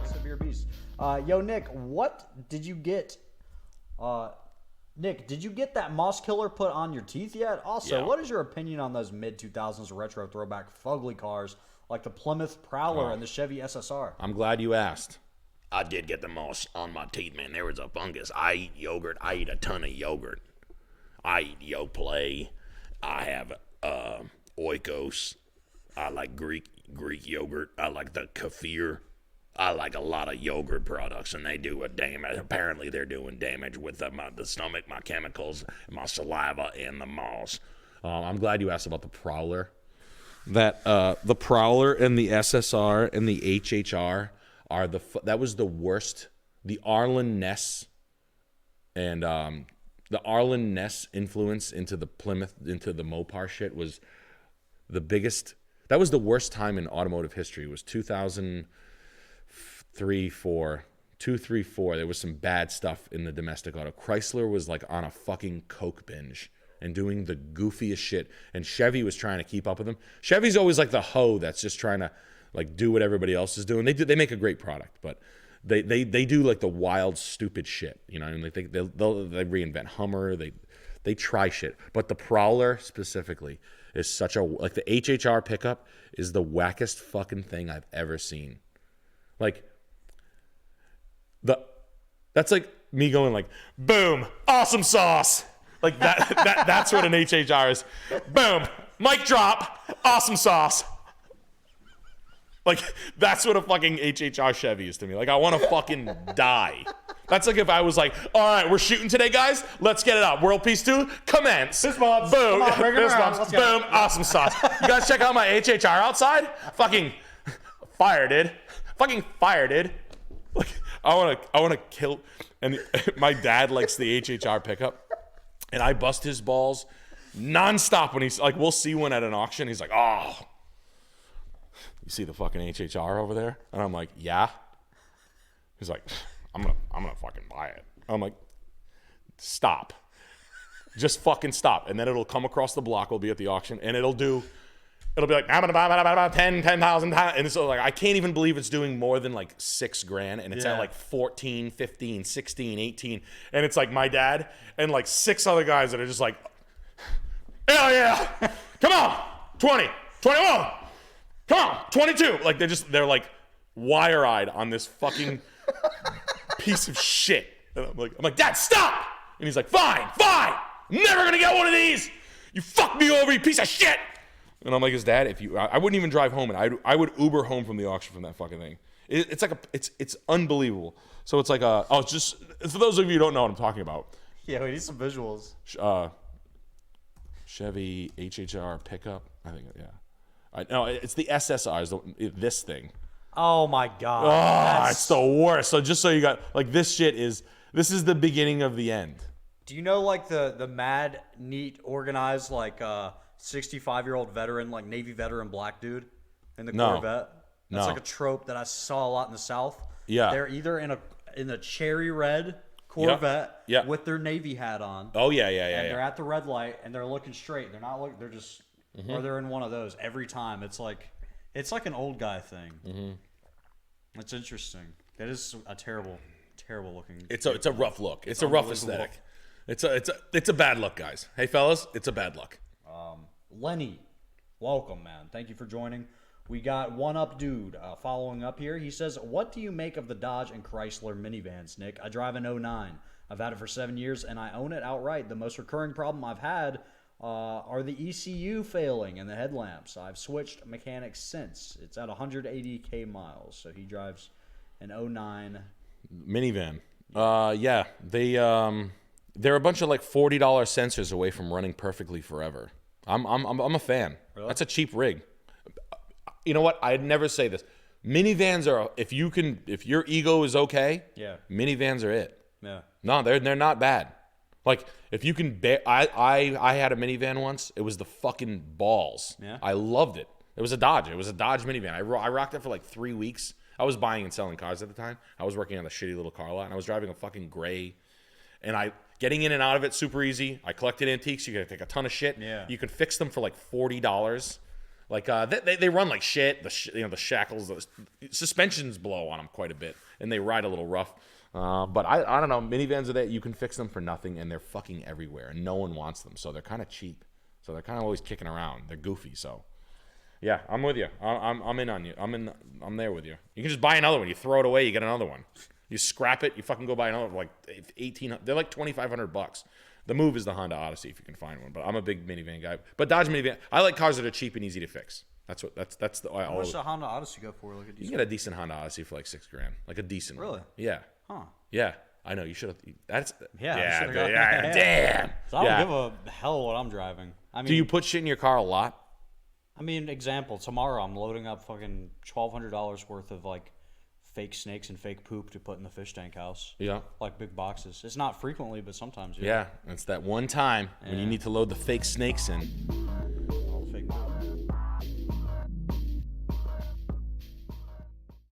Severe beast. Yo, Nick, what did you get? Nick, did you get that moss killer put on your teeth yet? Also, what is your opinion on those mid-2000s retro throwback fugly cars like the Plymouth Prowler and the Chevy SSR? I'm glad you asked. I did get the moss on my teeth, man. There was a fungus. I eat yogurt. I eat a ton of yogurt. I eat Yoplait. I have Oikos. I like Greek yogurt. I like the kefir. I like a lot of yogurt products, and they do a damage. Apparently, they're doing damage with the stomach, my chemicals, my saliva, and the moss. I'm glad you asked about the Prowler. The Prowler and the SSR and the HHR are that was the worst. The Arlen Ness and the Arlen Ness influence into the Plymouth, into the Mopar shit was the biggest. That was the worst time in automotive history. It was 2003, 4. There was some bad stuff in the domestic auto. Chrysler was like on a fucking coke binge and doing the goofiest shit, and Chevy was trying to keep up with them. Chevy's always like the hoe that's just trying to like do what everybody else is doing. They make a great product, but they do like the wild stupid shit, you know. And they reinvent Hummer. They try shit, but the Prowler specifically is such a, like, the HHR pickup is the wackest fucking thing I've ever seen. Like that's like me going like, boom, awesome sauce. Like that's what an HHR is. Boom, mic drop, awesome sauce. Like, that's what a fucking HHR Chevy is to me. Like, I want to fucking die. That's like if I was like, all right, we're shooting today, guys. Let's get it up. World Peace 2, commence. Fist bumps. Boom. Fist bumps. Boom. Awesome sauce. You guys check out my HHR outside? Fucking fire, dude. Fucking fire, dude. Like, I want to kill. And my dad likes the HHR pickup. And I bust his balls nonstop when he's like, we'll see one at an auction. He's like, oh, you see the fucking HHR over there? And I'm like, yeah. He's like, I'm gonna fucking buy it. I'm like, stop. Just fucking stop. And then it'll come across the block. We'll be at the auction, and it'll be like, I'm gonna buy 10,000. And so like, I can't even believe it's doing more than like $6,000, and it's at like 14, 15, 16, 18. And it's like my dad and like 6 other guys that are just like, hell yeah, come on, 20, 21, come on, 22. Like they're like wire-eyed on this fucking piece of shit. And I'm like, Dad, stop! And he's like, fine, I'm never gonna get one of these. You fucked me over, you piece of shit. And I'm like, his dad, I wouldn't even drive home, and I would Uber home from the auction from that fucking thing. It's like it's unbelievable. So it's like it's just for those of you who don't know what I'm talking about. Yeah, we need some visuals. Chevy HHR pickup. I think, yeah. No, it's the SSR. This thing. Oh my god. It's the worst. So just so you got, like, this is the beginning of the end. Do you know, like, the mad, neat, organized, like 65-year-old veteran, like Navy veteran black dude in the Corvette? That's like a trope that I saw a lot in the South. Yeah. They're either in a cherry red Corvette with their Navy hat on. Oh yeah. And they're at the red light and they're looking straight. They're not looking. They're just or they're in one of those every time. It's like an old guy thing. It's interesting. That is a terrible looking. It's a rough look. It's a rough aesthetic. It's a bad look, guys. Hey fellas, it's a bad look. Lenny, welcome, man. Thank you for joining. We got One Up Dude following up here. He says, what do you make of the Dodge and Chrysler minivans, Nick? I drive an 09. I've had it for 7 years, and I own it outright. The most recurring problem I've had are the ECU failing and the headlamps. I've switched mechanics since. It's at 180K miles, so he drives an 09. Minivan. Yeah, they're a bunch of like $40 sensors away from running perfectly forever. I'm a fan. Really? That's a cheap rig. You know what? I'd never say this. Minivans are, if your ego is okay, minivans are it. Yeah. No, they're not bad. Like, if you can I had a minivan once. It was the fucking balls. Yeah. I loved it. It was a Dodge. It was a Dodge minivan. I rocked it for like 3 weeks. I was buying and selling cars at the time. I was working on a shitty little car lot, and I was driving a fucking gray. And getting in and out of it super easy. I collected antiques. You can take a ton of shit. Yeah. You can fix them for like $40. Like they run like shit. The shackles, the suspensions blow on them quite a bit, and they ride a little rough. But I don't know. Minivans are that you can fix them for nothing, and they're fucking everywhere, and no one wants them, so they're kind of cheap. So they're kind of always kicking around. They're goofy. So yeah, I'm with you. I'm in on you. I'm there with you. You can just buy another one. You throw it away, you get another one. You scrap it, you fucking go buy another one, like 18. They're like $2,500. The move is the Honda Odyssey if you can find one. But I'm a big minivan guy. But Dodge minivan, I like cars that are cheap and easy to fix. That's the. How much does a Honda Odyssey go for? Like you can get a decent Honda Odyssey for like $6,000, like a decent one. Really? Yeah. Huh. Yeah. I know you should have. That's yeah. Damn. So I don't give a hell what I'm driving. I mean, do you put shit in your car a lot? I mean, example. Tomorrow I'm loading up fucking $1,200 worth of like fake snakes and fake poop to put in the fish tank house. Yeah. Like big boxes. It's not frequently, but sometimes. Yeah. It's that one time when you need to load the fake snakes in.